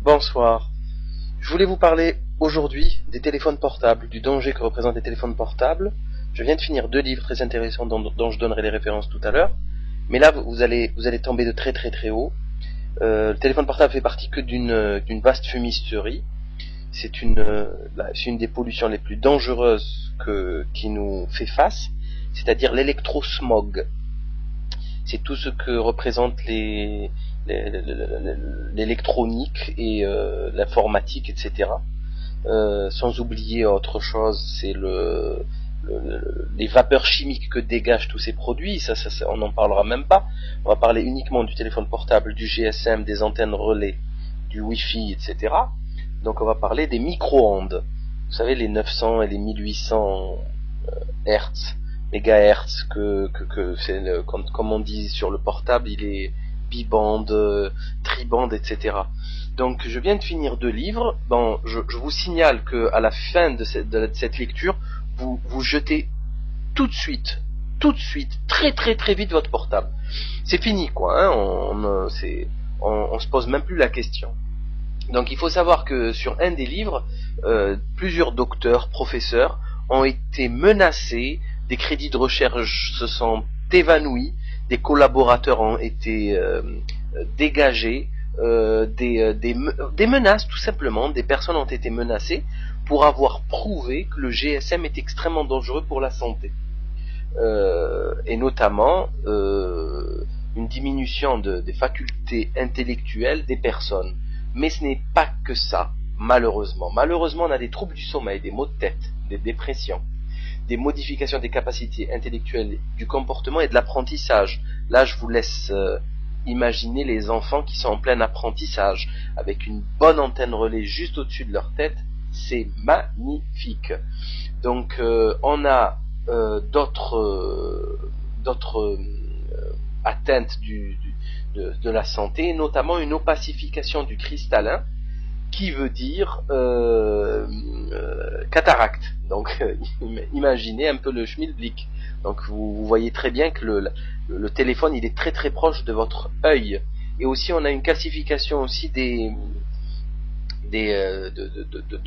Bonsoir. Je voulais vous parler aujourd'hui des téléphones portables, du danger que représentent les téléphones portables. Je viens de finir 2 livres très intéressants dont je donnerai les références tout à l'heure. Mais là, vous allez tomber de très très très haut. Le téléphone portable fait partie que d'une vaste fumisterie. C'est une des pollutions les plus dangereuses qui nous fait face, c'est-à-dire l'électrosmog. C'est tout ce que représente l'électronique et l'informatique, etc. Sans oublier autre chose, c'est les vapeurs chimiques que dégagent tous ces produits. Ça, on n'en parlera même pas. On va parler uniquement du téléphone portable, du GSM, des antennes relais, du Wi-Fi, etc. Donc on va parler des micro-ondes. Vous savez, les 900 et les 1800 Hertz, mégahertz, comme on dit sur le portable, il est bibande, tribande, etc. Donc je viens de finir 2 livres. Bon, je vous signale que à la fin de cette lecture, vous jetez tout de suite, très très très vite votre portable. C'est fini quoi, hein, on se pose même plus la question. Donc il faut savoir que sur un des livres, plusieurs docteurs, professeurs ont été menacés, des crédits de recherche se sont évanouis, des collaborateurs ont été dégagés, des menaces tout simplement, des personnes ont été menacées pour avoir prouvé que le GSM est extrêmement dangereux pour la santé. Et notamment une diminution des facultés intellectuelles des personnes. Mais ce n'est pas que ça, malheureusement. Malheureusement, on a des troubles du sommeil, des maux de tête, des dépressions, des modifications des capacités intellectuelles, du comportement et de l'apprentissage. Là, je vous laisse imaginer les enfants qui sont en plein apprentissage, avec une bonne antenne relais juste au-dessus de leur tête. C'est magnifique. Donc, on a d'autres atteintes de la santé, notamment une opacification du cristallin, qui veut dire cataracte. Donc imaginez un peu le schmilblick. Donc vous voyez très bien que le téléphone il est très très proche de votre œil. Et aussi on a une calcification aussi de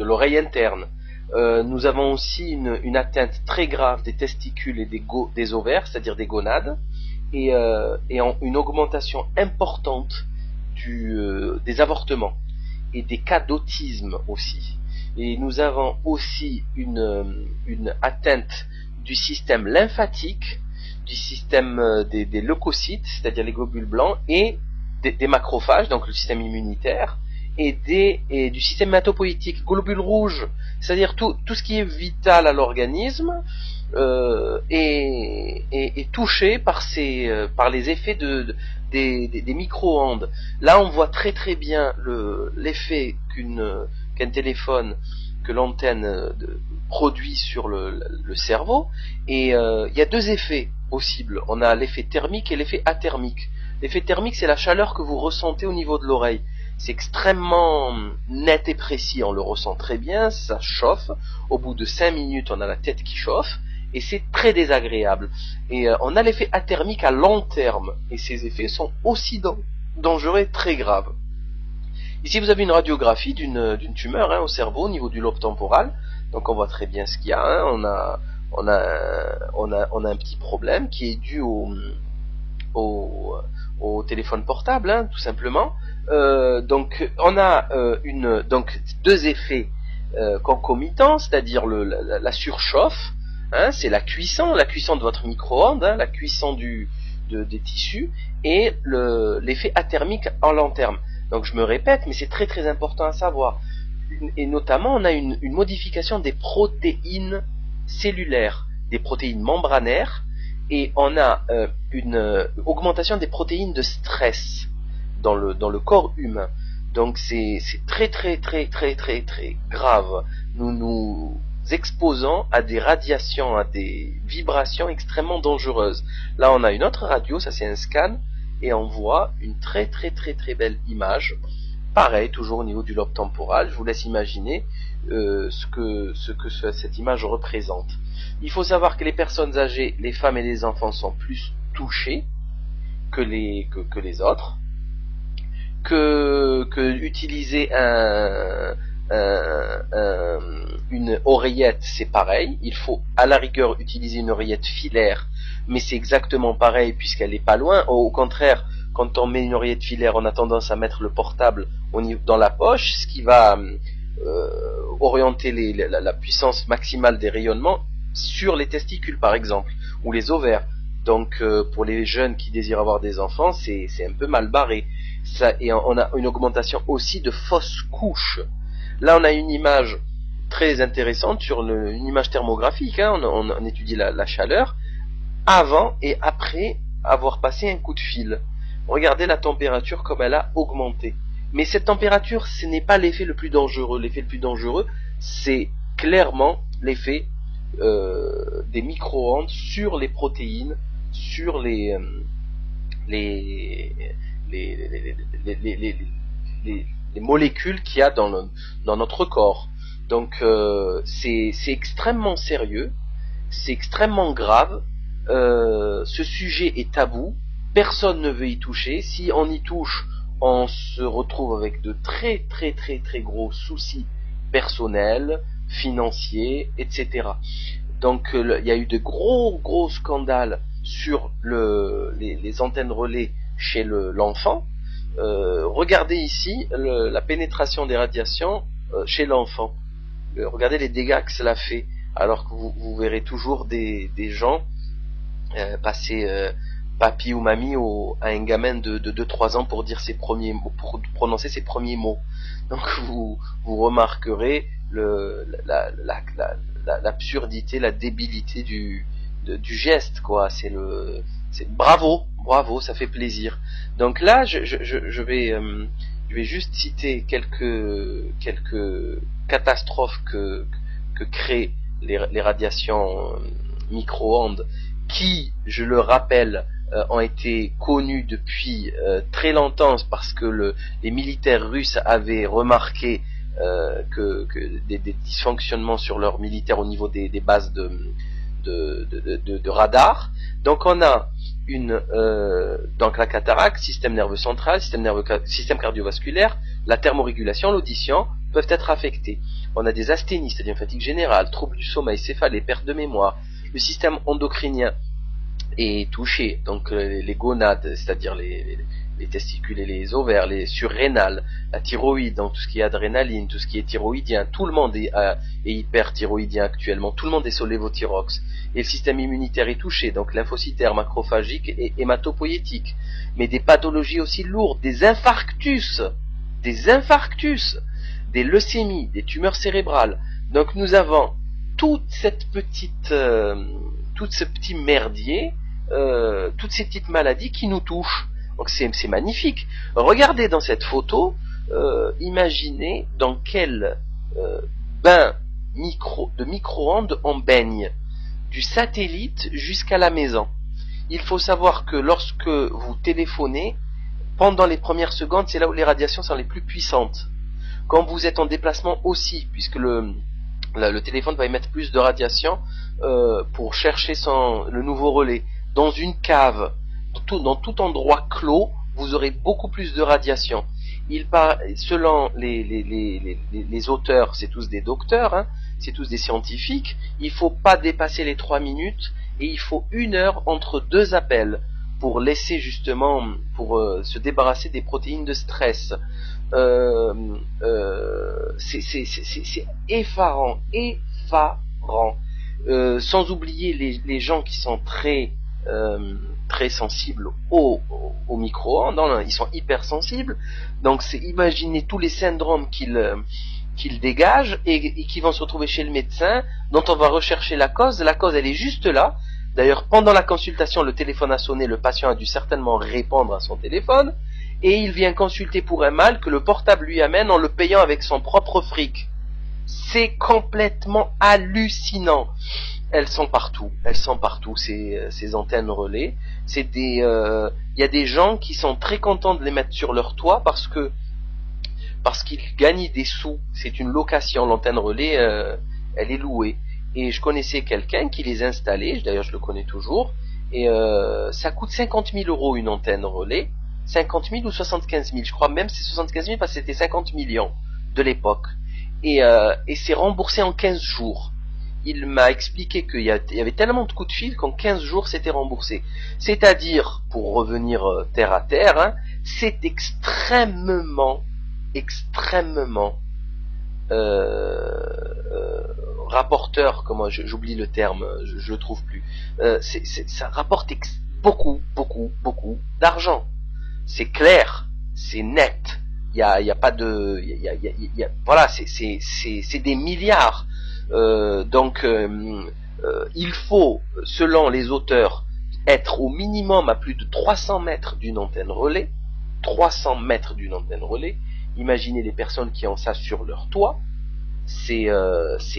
l'oreille interne. Nous avons aussi une atteinte très grave des testicules et des ovaires, c'est-à-dire des gonades, et une augmentation importante des avortements et des cas d'autisme aussi. Et nous avons aussi une atteinte du système lymphatique, du système des leucocytes, c'est-à-dire les globules blancs, et des macrophages, donc le système immunitaire, et du système hématopoïétique, globules rouges, c'est-à-dire tout ce qui est vital à l'organisme est touché par les effets des micro-ondes. Là, on voit très très bien l'effet qu'un téléphone, que l'antenne produit sur le cerveau. Et il y a 2 effets possibles. On a l'effet thermique et l'effet athermique. L'effet thermique, c'est la chaleur que vous ressentez au niveau de l'oreille. C'est extrêmement net et précis, on le ressent très bien, ça chauffe. Au bout de 5 minutes, on a la tête qui chauffe, et c'est très désagréable. Et on a l'effet athermique à long terme, et ces effets sont aussi dangereux et très graves. Ici, vous avez une radiographie d'une tumeur au cerveau, au niveau du lobe temporal. Donc on voit très bien ce qu'il y a. On a un petit problème qui est dû au téléphone portable, tout simplement. Donc on a 2 effets concomitants, c'est-à-dire la surchauffe, c'est la cuisson de votre micro-ondes, la cuisson des tissus, et l'effet athermique en long terme. Donc je me répète, mais c'est très très important à savoir. Et notamment, on a une modification des protéines cellulaires, des protéines membranaires, et on a une augmentation des protéines de stress dans le corps humain. Donc c'est très très très très très très grave. Nous nous exposons à des radiations, à des vibrations extrêmement dangereuses. Là on a une autre radio, ça c'est un scan, et on voit une très très très très belle image. Pareil, toujours au niveau du lobe temporal. Je vous laisse imaginer ce que cette image représente. Il faut savoir que les personnes âgées, les femmes et les enfants sont plus touchés que les autres, que utiliser une oreillette, c'est pareil. Il faut à la rigueur utiliser une oreillette filaire, mais c'est exactement pareil puisqu'elle est pas loin. Au contraire, quand on met une oreillette filaire, on a tendance à mettre le portable dans la poche, ce qui va orienter la puissance maximale des rayonnements sur les testicules par exemple, ou les ovaires. Donc pour les jeunes qui désirent avoir des enfants, c'est un peu mal barré. Et on a une augmentation aussi de fausses couches. Là on a une image très intéressante sur une image thermographique, hein. On étudie la chaleur avant et après avoir passé un coup de fil. Regardez la température comme elle a augmenté. Mais cette température, ce n'est pas l'effet le plus dangereux. L'effet le plus dangereux, c'est clairement l'effet des micro-ondes sur les protéines, sur les molécules qu'il y a dans notre corps. Donc c'est extrêmement sérieux, c'est extrêmement grave. Ce sujet est tabou, personne ne veut y toucher. Si on y touche, on se retrouve avec de très très très très gros soucis personnels, financiers, etc. Donc il y a eu de gros scandales sur les antennes relais chez l'enfant. Regardez ici la pénétration des radiations chez l'enfant. Regardez les dégâts que cela fait, alors que vous verrez toujours des gens passer papy ou mamie à un gamin de 2-3 ans pour dire pour prononcer ses premiers mots. Donc vous remarquerez l'absurdité, la débilité du geste, quoi. C'est bravo, ça fait plaisir. Donc là, je vais juste citer quelques catastrophes que créent les radiations micro-ondes, qui, je le rappelle, ont été connus depuis très longtemps, parce que les militaires russes avaient remarqué que des dysfonctionnements sur leurs militaires au niveau des bases de radar. Donc on a donc la cataracte, système nerveux central, système cardiovasculaire, la thermorégulation, l'audition peuvent être affectés. On a des asthénies, c'est-à-dire une fatigue générale, troubles du sommeil, céphalée, perte de mémoire. Le système endocrinien est touché, donc les gonades, c'est-à-dire les testicules et les ovaires, les surrénales, la thyroïde, donc tout ce qui est adrénaline, tout ce qui est thyroïdien. Tout le monde est hyperthyroïdien actuellement, tout le monde est sur lévothyrox. Et le système immunitaire est touché, donc lymphocytaire, macrophagique et hématopoïétique. Mais des pathologies aussi lourdes, des infarctus, des leucémies, des tumeurs cérébrales. Donc nous avons tout ce petit merdier, toutes ces petites maladies qui nous touchent. Donc c'est magnifique. Regardez dans cette photo, imaginez dans quel bain de micro-ondes on baigne, du satellite jusqu'à la maison. Il faut savoir que lorsque vous téléphonez, pendant les premières secondes, c'est là où les radiations sont les plus puissantes. Quand vous êtes en déplacement aussi, puisque le téléphone va émettre plus de radiation pour chercher le nouveau relais. Dans une cave, dans tout endroit clos, vous aurez beaucoup plus de radiation. Selon les auteurs, c'est tous des docteurs, hein, c'est tous des scientifiques, il ne faut pas dépasser les 3 minutes et il faut 1 heure entre 2 appels pour laisser justement, pour se débarrasser des protéines de stress. C'est effarant. Sans oublier les gens qui sont très sensibles au micro-ondes, hein, ils sont hypersensibles. Donc imaginez tous les syndromes qu'ils dégagent et qui vont se retrouver chez le médecin, dont on va rechercher la cause. La cause, elle est juste là. D'ailleurs, pendant la consultation, le téléphone a sonné, le patient a dû certainement répondre à son téléphone, et il vient consulter pour un mal que le portable lui amène en le payant avec son propre fric. C'est complètement hallucinant. Elles sont partout, ces antennes relais. Il y a des gens qui sont très contents de les mettre sur leur toit parce qu'ils gagnent des sous. C'est une location, l'antenne relais, elle est louée. Et je connaissais quelqu'un qui les installait, d'ailleurs je le connais toujours, et ça coûte 50 000 € une antenne relais. 50 000 ou 75 000, je crois même c'est 75 000 parce que c'était 50 millions de l'époque. Et c'est remboursé en 15 jours. Il m'a expliqué qu'il y avait tellement de coups de fil qu'en 15 jours c'était remboursé. C'est-à-dire, pour revenir terre à terre, hein, c'est extrêmement rapporteur, comment j'oublie le terme, je le trouve plus. Ça rapporte beaucoup d'argent. C'est clair, c'est net. Il y a pas de, voilà, c'est des milliards. Donc il faut, selon les auteurs, être au minimum à plus de 300 mètres d'une antenne relais. 300 mètres d'une antenne relais. Imaginez les personnes qui ont ça sur leur toit. C'est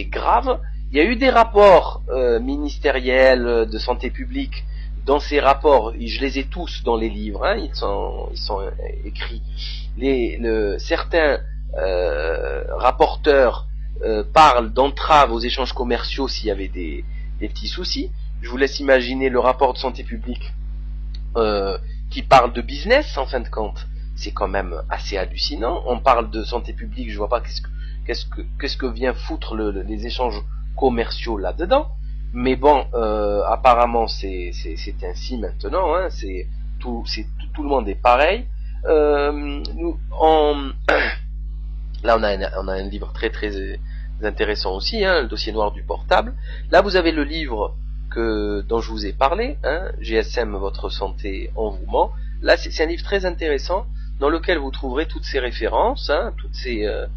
grave. Il y a eu des rapports ministériels de santé publique. Dans ces rapports, je les ai tous dans les livres, hein, ils sont écrits. Certains rapporteurs parlent d'entrave aux échanges commerciaux s'il y avait des petits soucis. Je vous laisse imaginer le rapport de santé publique qui parle de business en fin de compte. C'est quand même assez hallucinant. On parle de santé publique, je vois pas qu'est-ce que vient foutre les échanges commerciaux là-dedans. Mais bon, apparemment c'est ainsi maintenant. Hein, tout le monde est pareil. Là on a un livre très intéressant aussi, hein, le dossier noir du portable. Là vous avez le livre dont je vous ai parlé, hein, GSM, votre santé en mouvement. Là c'est un livre très intéressant dans lequel vous trouverez toutes ces références, hein, tout ce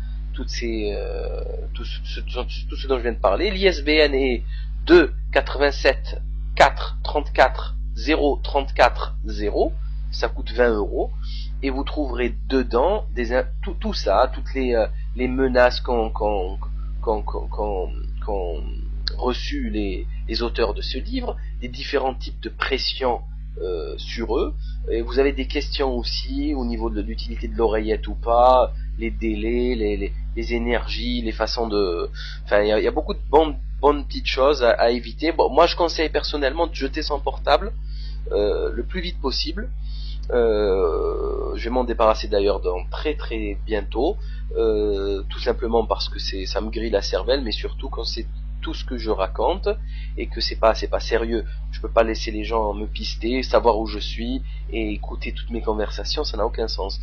dont je viens de parler. L'ISBN est 2 87 4 34 0 34 0. Ça coûte 20 €. Et vous trouverez dedans tout ça, toutes les menaces qu'ont reçu les auteurs de ce livre, les différents types de pression sur eux. Et vous avez des questions aussi au niveau de l'utilité de l'oreillette ou pas, les délais, les énergies, les façons de... Enfin, il y a beaucoup de bonnes petites choses à éviter. Bon, moi, je conseille personnellement de jeter son portable le plus vite possible. Je vais m'en débarrasser d'ailleurs dans très bientôt, tout simplement parce que ça me grille la cervelle, mais surtout quand c'est tout ce que je raconte et que c'est pas sérieux. Je peux pas laisser les gens me pister, savoir où je suis et écouter toutes mes conversations, ça n'a aucun sens.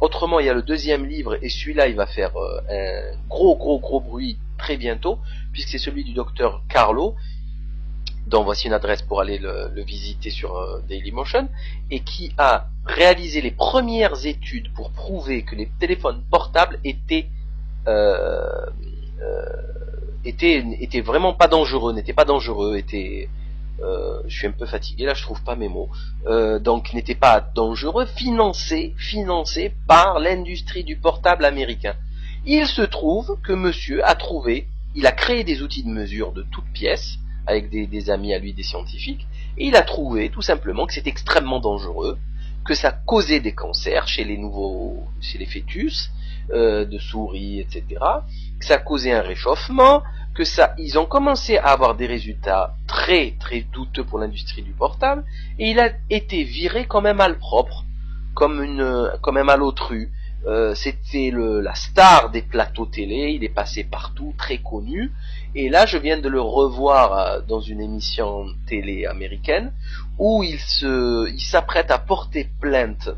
Autrement, il y a le deuxième livre et celui-là il va faire un gros bruit très bientôt, puisque c'est celui du docteur Carlo, dont voici une adresse pour aller le visiter sur Dailymotion, et qui a réalisé les premières études pour prouver que les téléphones portables étaient vraiment pas dangereux, n'étaient pas dangereux, je suis un peu fatigué là, je trouve pas mes mots, donc n'étaient pas dangereux, financés par l'industrie du portable américain. Il se trouve que monsieur il a créé des outils de mesure de toutes pièces, avec des amis à lui, des scientifiques, et il a trouvé tout simplement que c'était extrêmement dangereux, que ça causait des cancers chez les fœtus, de souris, etc., que ça causait un réchauffement, ils ont commencé à avoir des résultats très douteux pour l'industrie du portable, et il a été viré comme un malpropre, comme un malotru. C'était la star des plateaux télé, il est passé partout, très connu, et là je viens de le revoir dans une émission télé américaine où il s'apprête à porter plainte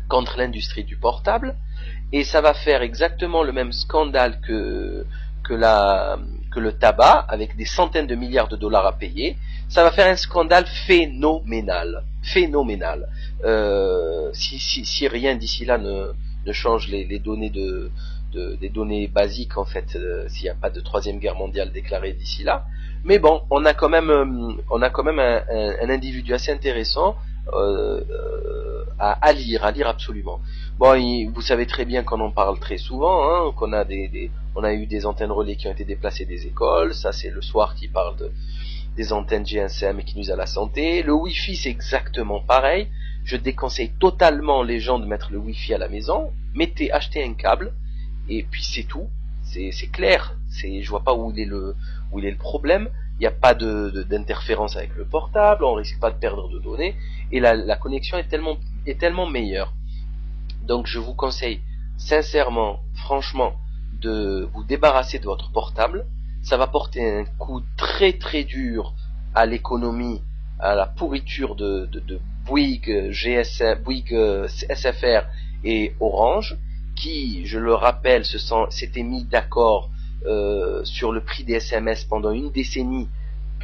contre l'industrie du portable, et ça va faire exactement le même scandale que le tabac, avec des centaines de milliards de dollars à payer. Ça va faire un scandale phénoménal. Si rien d'ici là ne change les données des données basiques, en fait, s'il n'y a pas de troisième guerre mondiale déclarée d'ici là. Mais bon, on a quand même un individu assez intéressant à lire absolument. Bon, vous savez très bien qu'on en parle très souvent, hein, qu'on a on a eu des antennes relais qui ont été déplacées des écoles. Ça, c'est le soir qui parle des antennes GSM et qui nuisent à la santé. Le Wi-Fi, c'est exactement pareil. Je déconseille totalement les gens de mettre le Wi-Fi à la maison. Achetez un câble, et puis c'est tout. C'est clair. Je vois pas où il est le problème. il n'y a pas d'interférence avec le portable, on risque pas de perdre de données, et la connexion est tellement meilleure. Donc je vous conseille sincèrement, franchement, de vous débarrasser de votre portable. Ça va porter un coup très très dur à l'économie, à la pourriture de Bouygues, GSM, Bouygues, SFR et Orange, qui, je le rappelle, s'étaient mis d'accord sur le prix des SMS pendant une décennie.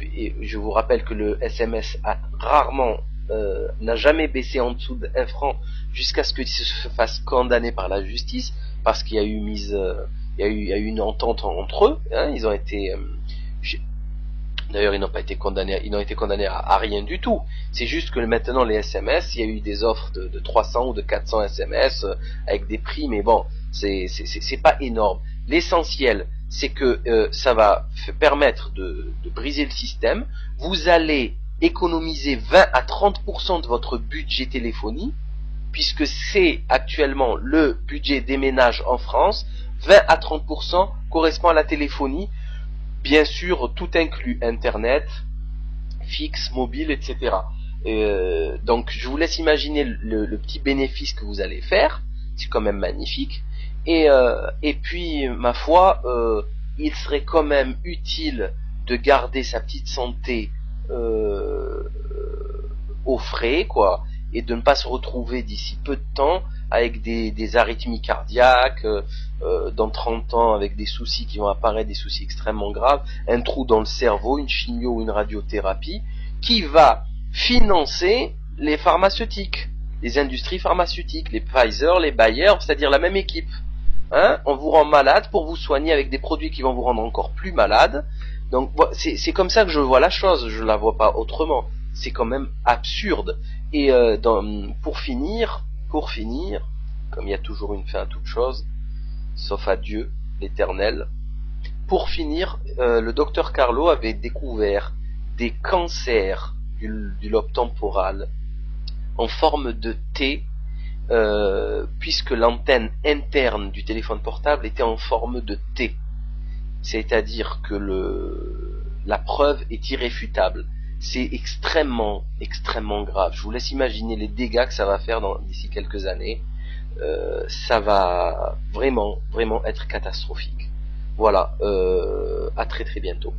Et je vous rappelle que le SMS n'a jamais baissé en dessous d'1 franc jusqu'à ce qu'il se fasse condamner par la justice, parce qu'il y a eu il y a eu une entente entre eux, hein, ils ont été d'ailleurs ils n'ont pas été condamnés, ils n'ont été condamnés à rien du tout. C'est juste que maintenant les SMS, il y a eu des offres de 300 ou de 400 SMS avec des prix, mais bon, c'est pas énorme. L'essentiel, c'est que ça va permettre de briser le système. Vous allez économiser 20 à 30% de votre budget téléphonie, puisque c'est actuellement le budget des ménages en France. 20 à 30% correspond à la téléphonie, bien sûr tout inclus, internet, fixe, mobile, etc. Donc je vous laisse imaginer le petit bénéfice que vous allez faire, c'est quand même magnifique. Et puis ma foi, il serait quand même utile de garder sa petite santé au frais, quoi, et de ne pas se retrouver d'ici peu de temps avec des arythmies cardiaques, dans 30 ans avec des soucis qui vont apparaître, des soucis extrêmement graves, un trou dans le cerveau, une chimio ou une radiothérapie, qui va financer les pharmaceutiques, les industries pharmaceutiques, les Pfizer, les Bayer, c'est-à-dire la même équipe. Hein, on vous rend malade pour vous soigner avec des produits qui vont vous rendre encore plus malade. Donc c'est comme ça que je vois la chose, je la vois pas autrement. C'est quand même absurde. Et pour finir, comme il y a toujours une fin à toute chose, sauf à Dieu, l'Éternel, pour finir, le docteur Carlo avait découvert des cancers du lobe temporal en forme de T, puisque l'antenne interne du téléphone portable était en forme de T. C'est-à-dire que la preuve est irréfutable. C'est extrêmement, extrêmement grave. Je vous laisse imaginer les dégâts que ça va faire d'ici quelques années. Ça va vraiment, vraiment être catastrophique. Voilà, à très très bientôt.